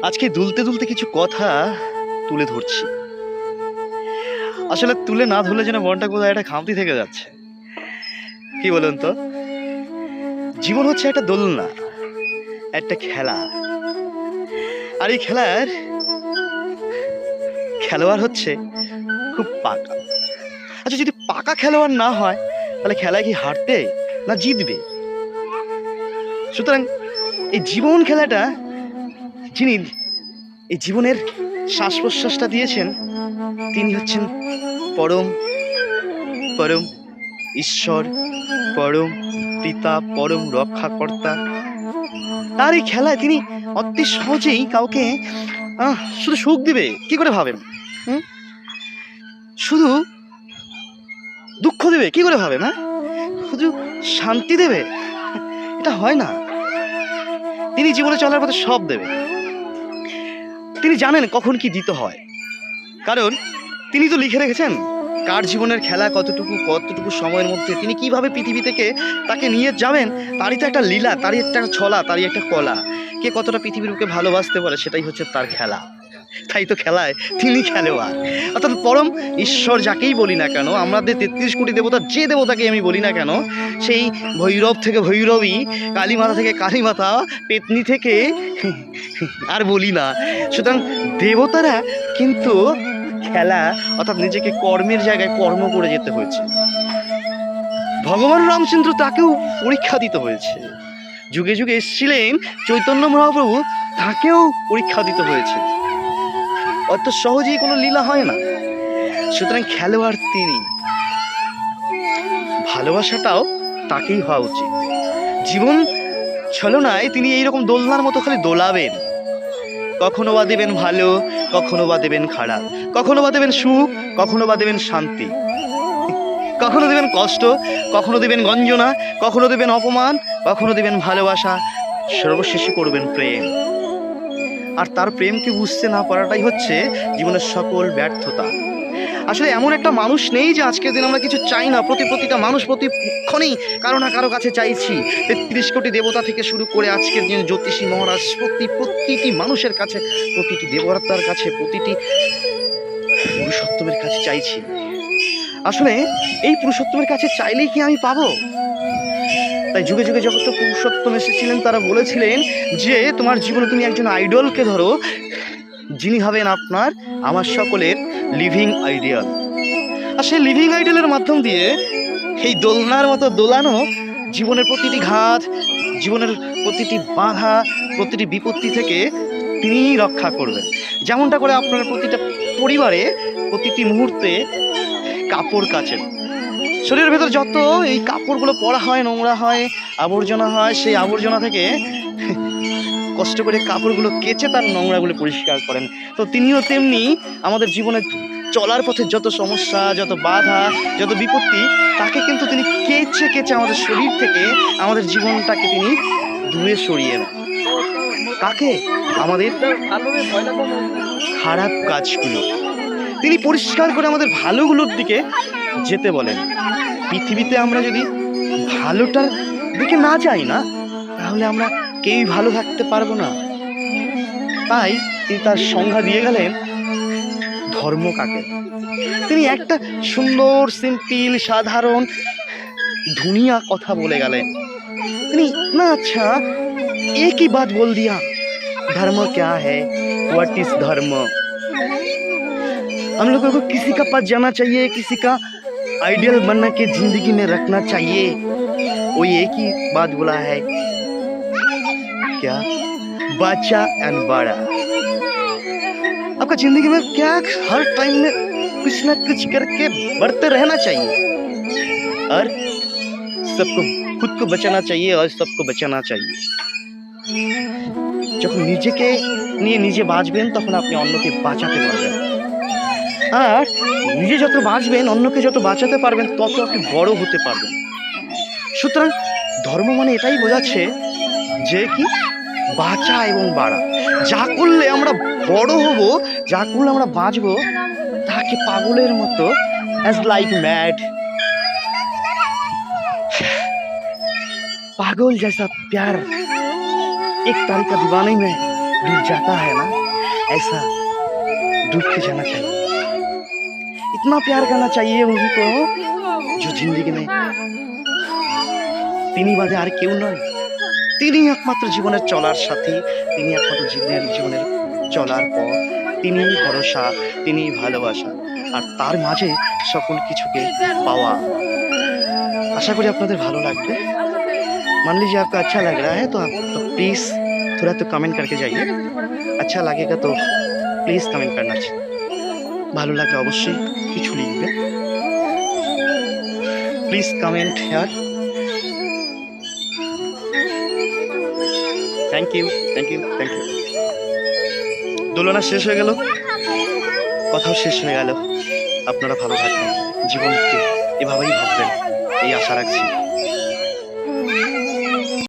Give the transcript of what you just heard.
আজকে দুলতে দুলতে কিছু কথা তুলে ধরছি। আসলে তুলে না ধরলে যেন মনটা কোথায় একটা খামতি থেকে যাচ্ছে। কি বলুন তো, জীবন হচ্ছে একটা দোলনা, একটা খেলা। আর এই খেলার খেলোয়াড় হচ্ছে খুব পাকা। আচ্ছা, যদি পাকা খেলোয়াড় না হয় তাহলে খেলায় কি হারতে না জিতবে? সুতরাং এই জীবন খেলাটা, যিনি এই জীবনের শ্বাস প্রশ্বাসটা দিয়েছেন, তিনি হচ্ছেন পরম পরম ঈশ্বর, পরম পিতা, পরম রক্ষাকর্তা। তার এই খেলায় তিনি অতি সহজেই কাউকে শুধু সুখ দিবে কি করে ভাবেন? হুম? শুধু দুঃখ দেবে কি করে ভাবেন? শুধু শান্তি দেবে? এটা হয় না। তিনি জীবনে চলার পথে সব দেবে। তিনি জানেন কখন কি দিতে হয়, কারণ তিনি তো লিখে রেখেছেন কার জীবনের খেলা কতটুকু কতটুকু সময়ের মধ্যে তিনি কিভাবে পৃথিবী থেকে তাকে নিয়ে যাবেন। তারই তো একটা লীলা, তারই একটা ছলা, তারই একটা কলা। কে কতটা পৃথিবীর বুকে ভালোবাসতে পারে সেটাই হচ্ছে তার খেলা। তাই তো খেলায় তিনি খেলোয়াড়, অর্থাৎ পরম ঈশ্বর যাকেই বলি না কেন, আমাদের ৩৩ কোটি দেবতা যে দেবতাকে আমি বলি না কেন, সেই ভৈরব থেকে ভৈরবী, কালীমাতা থেকে কালীমাতা, পেতনি থেকে আর বলি না। সুতরাং দেবতারা কিন্তু খেলা, অর্থাৎ নিজেকে কর্মের জায়গায় কর্ম করে যেতে হয়েছে। ভগবান রামচন্দ্র, তাকেও পরীক্ষা দিতে হয়েছে। যুগে যুগে এসেছিলেন চৈতন্য মহাপ্রভু, তাকেও পরীক্ষা দিতে হয়েছে। অত সহজেই কোনো লীলা হয় না। সুতরাং খেলোয়াড় তিনি, ভালোবাসাটাও তাকেই হওয়া উচিত। জীবন ছলনায় তিনি এইরকম দোলনার মতো খালি দোলাবেন। কখনো বা দেবেন ভালো, কখনো বা দেবেন খারাপ, কখনো বা দেবেন সুখ, কখনো বা দেবেন শান্তি, কখনো দেবেন কষ্ট, কখনো দেবেন গঞ্জনা, কখনো দেবেন অপমান, কখনো দেবেন ভালোবাসা, সর্বশেষে করবেন প্রেম। আর তার প্রেমকে বুঝতে না পারাটাই হচ্ছে জীবনের সকল ব্যর্থতা। আসলে এমন একটা মানুষ নেই যে আজকের দিন আমরা কিছু চাই না। প্রতিটা মানুষ প্রতিক্ষণেই কারো না কারো কাছে চাইছি। ৩৩ কোটি দেবতা থেকে শুরু করে আজকের দিন জ্যোতিষী মহারাজ, প্রতিটি মানুষের কাছে, প্রতিটি দেবতার কাছে, প্রতিটি পুরুষোত্তমের কাছে চাইছি। আসলে এই পুরুষোত্তমের কাছে চাইলেই কি আমি পাবো? তাই যুগে যুগে যত পুরুষোত্তম এসেছিলেন তারা বলেছিলেন যে তোমার জীবনে তুমি একজন আইডলকে ধরো, যিনি হবেন আপনার আমার সকলের লিভিং আইডিয়াল। আর সেই লিভিং আইডলের মাধ্যম দিয়ে এই দোলনার মতো দোলানো জীবনের প্রতিটি ঘাত, জীবনের প্রতিটি বাধা, প্রতিটি বিপত্তি থেকে তিনি রক্ষা করবেন। যেমনটা করে আপনার প্রতিটা পরিবারে প্রতিটি মুহূর্তে কাপড় কাচেন, শরীরের ভেতর যত এই কাপড়গুলো পরা হয়, নোংরা হয়, আবর্জনা হয়, সেই আবর্জনা থেকে কষ্ট করে কাপড়গুলো কেচে তার নোংরাগুলো পরিষ্কার করেন। তো তিনিও তেমনি আমাদের জীবনে চলার পথে যত সমস্যা, যত বাধা, যত বিপত্তি, তাকে কিন্তু তিনি কেচে কেচে আমাদের শরীর থেকে, আমাদের জীবনটাকে তিনি দূরে সরিয়ে নেন। কাকে? আমাদের খারাপ কাজগুলো তিনি পরিষ্কার করে আমাদের ভালোগুলোর দিকে যেতে বলেন। পৃথিবীতে আমরা যদি ভালোটার দিকে না যাই না, তাহলে আমরা কেউই ভালো থাকতে পারবো না। তাই তিনি তার সংজ্ঞা দিয়ে গেলেন ধর্ম কাকে। তিনি একটা সুন্দর, সিম্পল, সাধারণ, ধুনিয়া কথা বলে গেলেন। তিনি না, আচ্ছা एक ही बात बोल दिया, धर्म क्या है, व्हाट इज धर्म। हम लोगों को किसी का पास जाना चाहिए, किसी का आइडियल बनना के जिंदगी में रखना चाहिए। वो एक ही बात बोला है, क्या? बच्चा एंड बड़ा। आपका जिंदगी में क्या हर टाइम में कुछ ना कुछ करके बढ़ते रहना चाहिए, और सबको खुद को बचाना चाहिए, और सबको बचाना चाहिए। যখন নিজেকে নিয়ে নিজে বাঁচবেন তখন আপনি অন্যকে বাঁচাতে পারবেন, আর নিজে যত বাঁচবেন, অন্যকে যত বাঁচাতে পারবেন, তত আপনি বড় হতে পারবেন। সুতরাং ধর্ম মানে এটাই বোঝাচ্ছে যে কি, বাঁচা এবং বাড়া। যা করলে আমরা বড় হব, যা করলে আমরা বাঁচবো, তাকে পাগলের মতো, অ্যাজ লাইক ম্যাড, पागल जैसा प्यार एक तारीख का दीवाना ही मैं डूब जाता है ना, ऐसा डूब के जाना चाहिए। इतना प्यार करना चाहिए उनको जो जिंदगी में তিনি বাদে আর কেউ নয়। তিনি একমাত্র জীবনের চলার সাথী, তিনি একমাত্র জীবনের চলার পথ, তিনি ভরসা, তিনি ভালোবাসা, আর তার মাঝে সকল কিছুকে পাওয়া। आशा करी আপনাদের ভালো লাগবে। मान लीजिए आपको अच्छा लग रहा है तो आप तो प्लीज़ थोड़ा तो कमेंट करके जाइए। अच्छा लगेगा तो प्लीज़ कमेंट करना चाहिए। ভালো লাগলে অবশ্যই কিছু লিখবে। Please comment here. Thank you, thank you, thank you. দোলনা শেষ হয়ে গেল, কথাও শেষ হয়ে গেল। আপনারা ভালো থাকবেন, জীবনকে এভাবেই ভাববেন, এই আশা রাখছি।